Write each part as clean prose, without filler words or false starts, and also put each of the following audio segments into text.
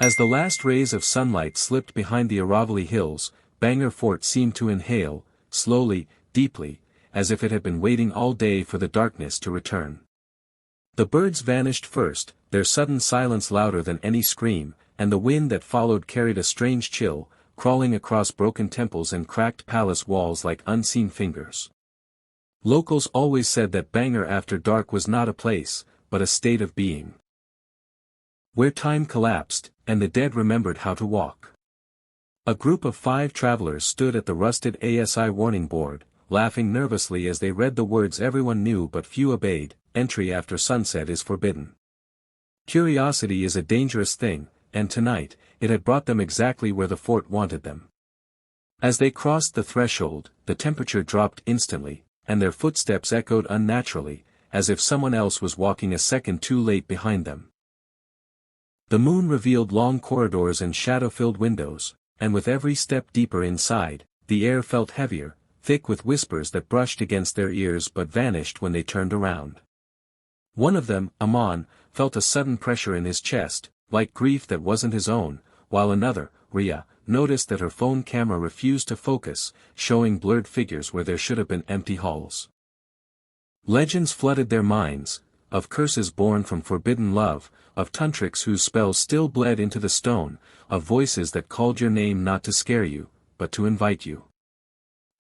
As the last rays of sunlight slipped behind the Aravalli Hills, Bhangarh Fort seemed to inhale, slowly, deeply, as if it had been waiting all day for the darkness to return. The birds vanished first, their sudden silence louder than any scream, and the wind that followed carried a strange chill, crawling across broken temples and cracked palace walls like unseen fingers. Locals always said that Bhangarh after dark was not a place, but a state of being, where time collapsed, and the dead remembered how to walk. A group of 5 travelers stood at the rusted ASI warning board, laughing nervously as they read the words everyone knew but few obeyed: entry after sunset is forbidden. Curiosity is a dangerous thing, and tonight, it had brought them exactly where the fort wanted them. As they crossed the threshold, the temperature dropped instantly, and their footsteps echoed unnaturally, as if someone else was walking a second too late behind them. The moon revealed long corridors and shadow-filled windows, and with every step deeper inside, the air felt heavier, thick with whispers that brushed against their ears but vanished when they turned around. One of them, Aman, felt a sudden pressure in his chest, like grief that wasn't his own, while another, Ria, noticed that her phone camera refused to focus, showing blurred figures where there should have been empty halls. Legends flooded their minds, of curses born from forbidden love, of tantrics whose spells still bled into the stone, of voices that called your name not to scare you, but to invite you.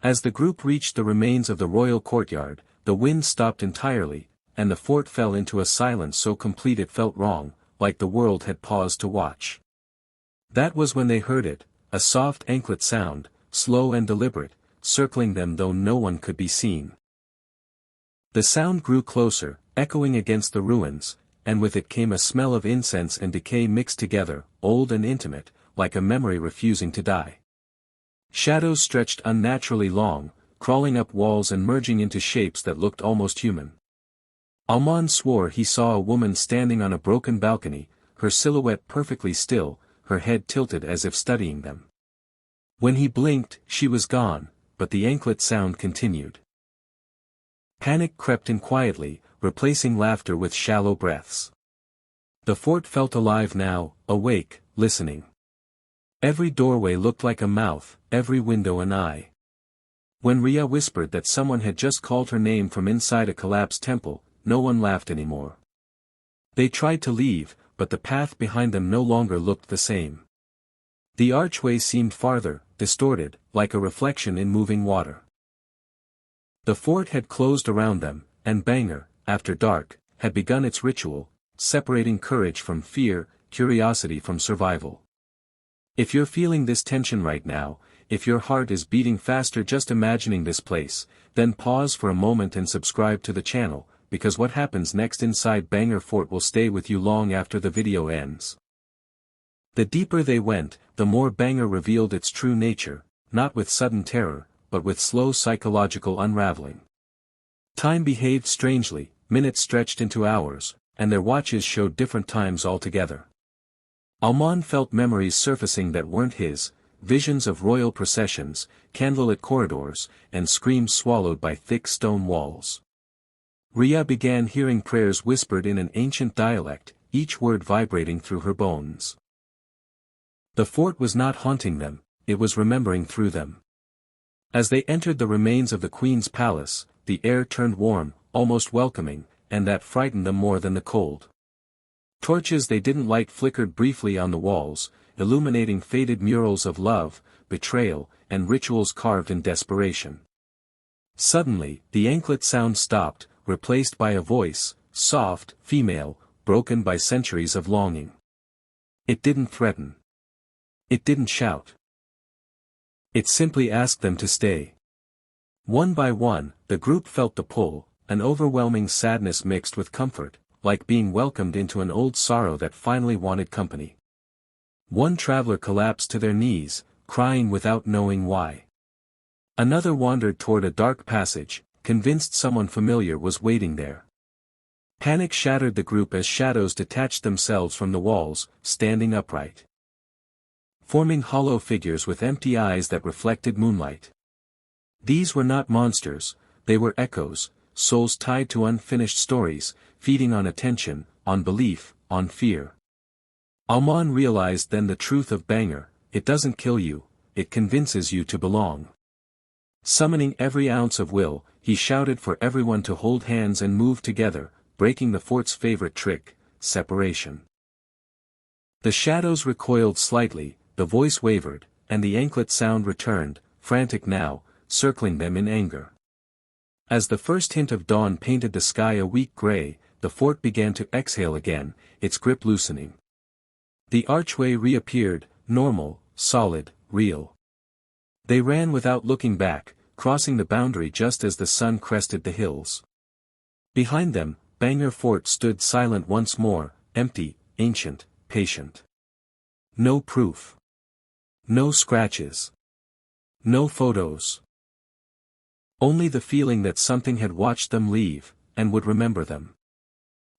As the group reached the remains of the royal courtyard, the wind stopped entirely, and the fort fell into a silence so complete it felt wrong, like the world had paused to watch. That was when they heard it, a soft anklet sound, slow and deliberate, circling them though no one could be seen. The sound grew closer, echoing against the ruins, and with it came a smell of incense and decay mixed together, old and intimate, like a memory refusing to die. Shadows stretched unnaturally long, crawling up walls and merging into shapes that looked almost human. Alman swore he saw a woman standing on a broken balcony, her silhouette perfectly still, her head tilted as if studying them. When he blinked, she was gone, but the anklet sound continued. Panic crept in quietly, replacing laughter with shallow breaths. The fort felt alive now, awake, listening. Every doorway looked like a mouth, every window an eye. When Ria whispered that someone had just called her name from inside a collapsed temple, no one laughed anymore. They tried to leave, but the path behind them no longer looked the same. The archway seemed farther, distorted, like a reflection in moving water. The fort had closed around them, and Bhangarh, after dark, had begun its ritual, separating courage from fear, curiosity from survival. If you're feeling this tension right now, if your heart is beating faster just imagining this place, then pause for a moment and subscribe to the channel, because what happens next inside Bhangarh Fort will stay with you long after the video ends. The deeper they went, the more Bhangarh revealed its true nature, not with sudden terror, but with slow psychological unraveling. Time behaved strangely, minutes stretched into hours, and their watches showed different times altogether. Alman felt memories surfacing that weren't his, visions of royal processions, candlelit corridors, and screams swallowed by thick stone walls. Ria began hearing prayers whispered in an ancient dialect, each word vibrating through her bones. The fort was not haunting them, it was remembering through them. As they entered the remains of the queen's palace, the air turned warm, almost welcoming, and that frightened them more than the cold. Torches they didn't light flickered briefly on the walls, illuminating faded murals of love, betrayal, and rituals carved in desperation. Suddenly, the anklet sound stopped, replaced by a voice, soft, female, broken by centuries of longing. It didn't threaten. It didn't shout. It simply asked them to stay. One by one, the group felt the pull, an overwhelming sadness mixed with comfort, like being welcomed into an old sorrow that finally wanted company. One traveler collapsed to their knees, crying without knowing why. Another wandered toward a dark passage, convinced someone familiar was waiting there. Panic shattered the group as shadows detached themselves from the walls, standing upright, forming hollow figures with empty eyes that reflected moonlight. These were not monsters, they were echoes, souls tied to unfinished stories, feeding on attention, on belief, on fear. Alman realized then the truth of Bhangarh: it doesn't kill you, it convinces you to belong. Summoning every ounce of will, he shouted for everyone to hold hands and move together, breaking the fort's favorite trick, separation. The shadows recoiled slightly, the voice wavered, and the anklet sound returned, frantic now, circling them in anger. As the first hint of dawn painted the sky a weak gray, the fort began to exhale again, its grip loosening. The archway reappeared, normal, solid, real. They ran without looking back, crossing the boundary just as the sun crested the hills. Behind them, Bhangarh Fort stood silent once more, empty, ancient, patient. No proof. No scratches. No photos. Only the feeling that something had watched them leave, and would remember them.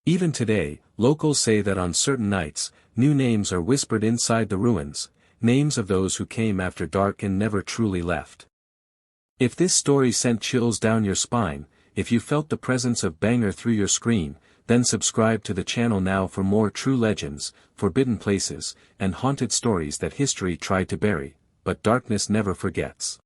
Even today, locals say that on certain nights, new names are whispered inside the ruins, names of those who came after dark and never truly left. If this story sent chills down your spine, if you felt the presence of Bhangarh through your screen, then subscribe to the channel now for more true legends, forbidden places, and haunted stories that history tried to bury, but darkness never forgets.